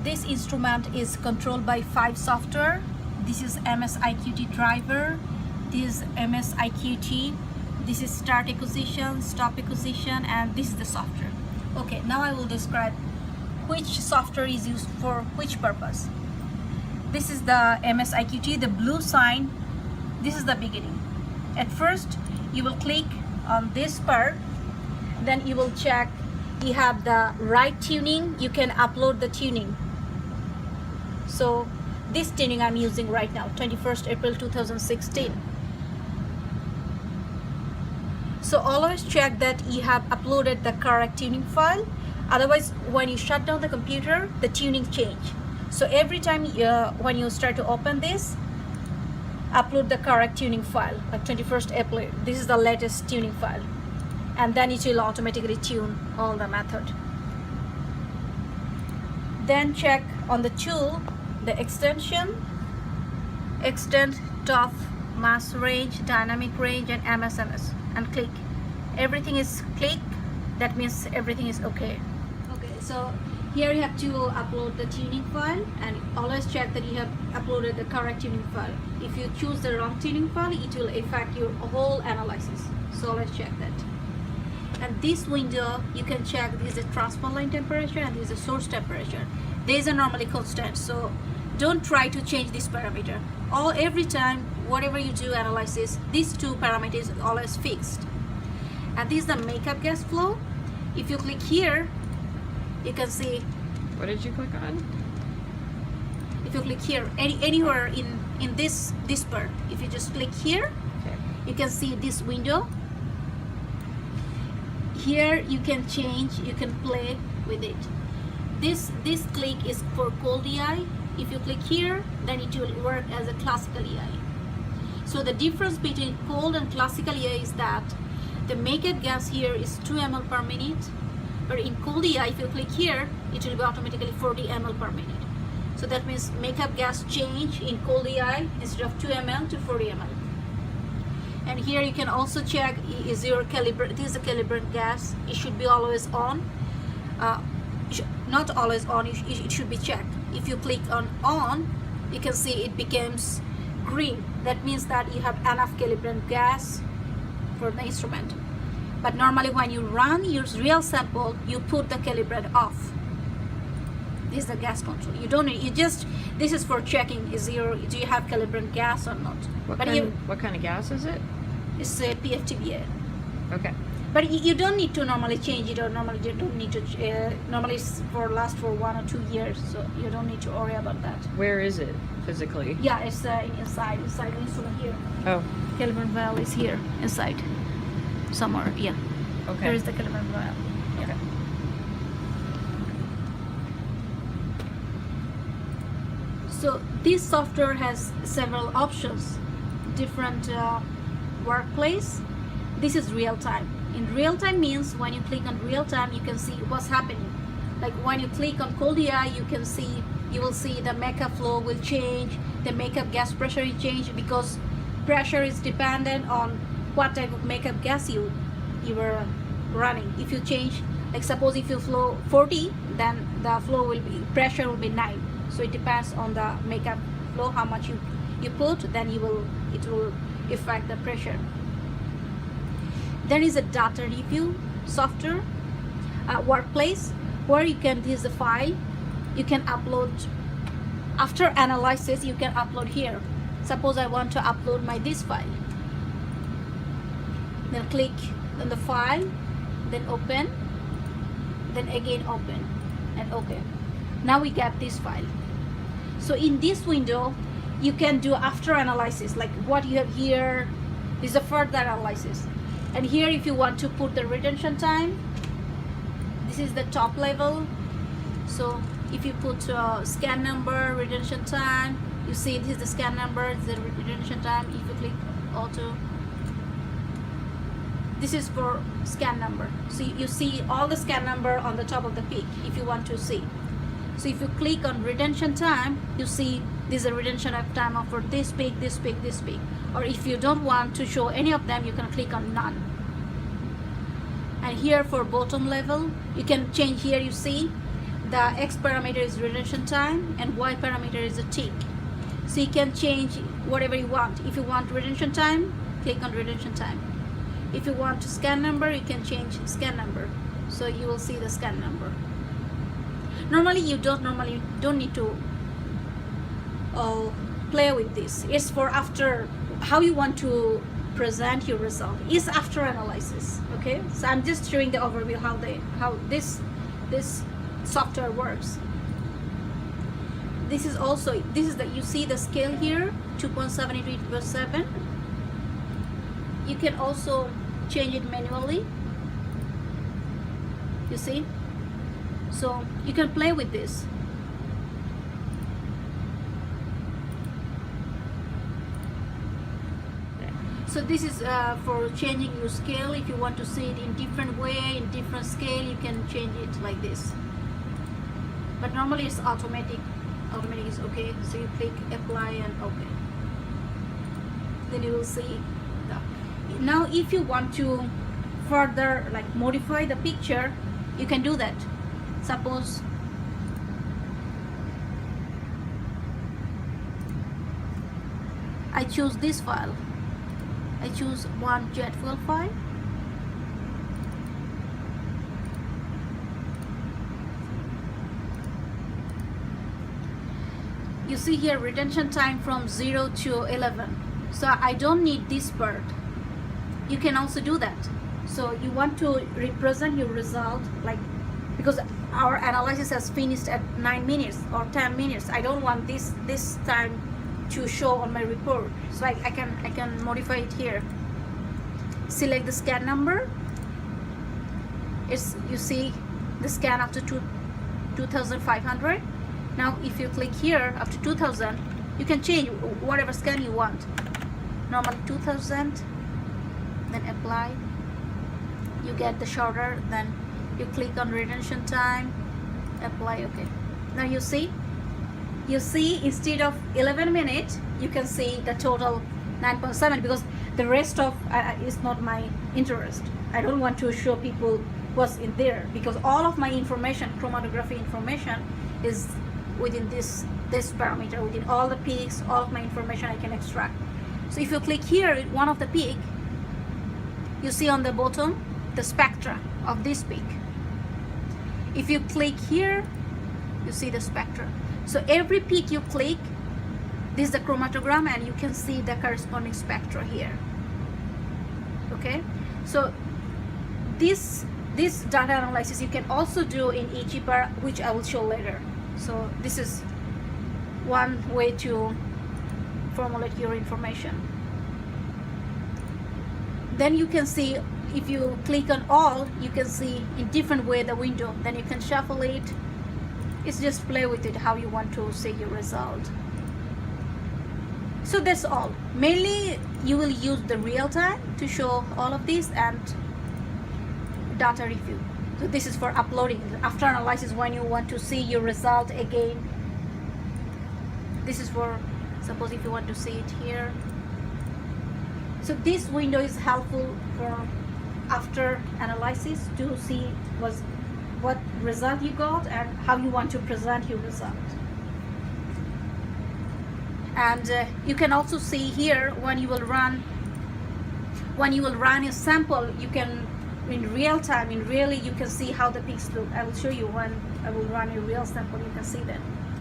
This instrument is controlled by 5 software. This is MS iQT driver, this is MS iQT, this is start acquisition, stop acquisition, and this is the software. Okay, now I will describe which software is used for which purpose. This is the MS iQT, the blue sign. This is the beginning. At first, you will click on this part, then you will check you have the right tuning. You can upload the tuning. So this tuning I'm using right now, 21st April 2016. So always check that you have uploaded the correct tuning file. Otherwise, when you shut down the computer, the tuning change. So every time when you start to open this, upload the correct tuning file, like 21st April. This is the latest tuning file. And then it will automatically tune all the method. Then check on the tool, the extension, extend, top, mass range, dynamic range, and MSMS, and click. Everything is click, that means everything is okay. Okay, so here you have to upload the tuning file, and always check that you have uploaded the correct tuning file. If you choose the wrong tuning file, it will affect your whole analysis. So always check that. And this window, you can check this is a transfer line temperature and this is a source temperature. These are normally constant, so don't try to change this parameter. Every time, whatever you do analysis, these two parameters are always fixed. And this is the makeup gas flow. If you click here, you can see. What did you click on? If you click here, anywhere in this part, if you just click here, okay, you can see this window. Here you can change, you can play with it. This click is for cold EI. If you click here, then it will work as a classical EI. So the difference between cold and classical EI is that the makeup gas here is 2 ml per minute, but in cold EI, if you click here, it will be automatically 40 ml per minute. So that means makeup gas change in cold EI instead of 2 ml to 40 ml. And here you can also check is your calibrant. This is a calibrant gas. It should be always on. Not always on. It should be checked. If you click on, you can see it becomes green. That means that you have enough calibrant gas for the instrument. But normally when you run your real sample, you put the calibrant off. This is the gas control. You don't need. This is for checking do you have calibrant gas or not. What kind of gas is it? It's a PFTBA. Okay. But you don't need to normally change it, or normally you don't need to. Normally it's last for 1 or 2 years, so you don't need to worry about that. Where is it physically? Yeah, it's inside the instrument here. Oh. Calibrant valve is here inside, somewhere. Yeah. Okay. Here is the calibrant valve. Yeah. Okay. So this software has several options, different workplace. This is real time. In real time means when you click on real time, you can see what's happening. Like when you click on cold EI, you will see the makeup flow will change, the makeup gas pressure will change, because pressure is dependent on what type of makeup gas you were running. If you change, like suppose if you flow 40, then the pressure will be 9. So it depends on the makeup flow, how much you put, then it will affect the pressure. There is a data review software, workplace, where you can, this is a file, you can upload, after analysis, you can upload here. Suppose I want to upload this file. Then click on the file, then open, then again open, and okay. Now we get this file. So in this window, you can do after analysis, like what you have here is a further analysis. And here, if you want to put the retention time, this is the top level. So if you put scan number, retention time, you see this is the scan number, this is the retention time. If you click auto, this is for scan number. So you see all the scan number on the top of the peak if you want to see. So if you click on retention time, you see this is a retention of time for this peak, this peak, this peak. Or if you don't want to show any of them, you can click on none. And here for bottom level, you can change here, you see the X parameter is retention time and Y parameter is a tick. So you can change whatever you want. If you want retention time, click on retention time. If you want to scan number, you can change scan number. So you will see the scan number. Normally you don't need to play with this. It's for after, how you want to present your result. It's after analysis. Okay, so I'm just showing the overview how this software works. This is the, you see the scale here, 2.7 You can also change it manually. You see, so you can play with this. So this is for changing your scale. If you want to see it in different way, in different scale, you can change it like this. But normally it's automatic. Automatic is okay. So you click apply and okay. Then you will see that. Now if you want to further like modify the picture, you can do that. Suppose I choose this file. I choose one JetFile file. You see here retention time from 0 to 11. So I don't need this part. You can also do that. So you want to represent your result like, because our analysis has finished at 9 minutes or 10 minutes. I don't want this time to show on my report. So I can modify it here. Select the scan number. You see the scan up to 2,500. Now if you click here up to 2,000, you can change whatever scan you want. Normally 2,000, then apply. You get the shorter, then you click on retention time, apply, okay. Now you see instead of 11 minutes, you can see the total 9.7 because the rest of is not my interest. I don't want to show people what's in there because all of my information, chromatography information, is within this parameter, within all the peaks, all of my information I can extract. So if you click here, one of the peak, you see on the bottom the spectra of this peak. If you click here, you see the spectra. So every peak you click, this is the chromatogram and you can see the corresponding spectra here. Okay, so this data analysis you can also do in eCheaper, which I will show later. So this is one way to formulate your information. Then you can see, if you click on all, you can see in different way the window. Then you can shuffle it. It's just play with it how you want to see your result. So that's all. Mainly you will use the real time to show all of this and data review. So this is for uploading. After analysis, when you want to see your result again, this is for, suppose if you want to see it here. So this window is helpful for after analysis to see what result you got and how you want to present your result. And you can also see here when you will run a sample, you can in real time, you can see how the peaks look. I will show you when I will run a real sample, you can see that.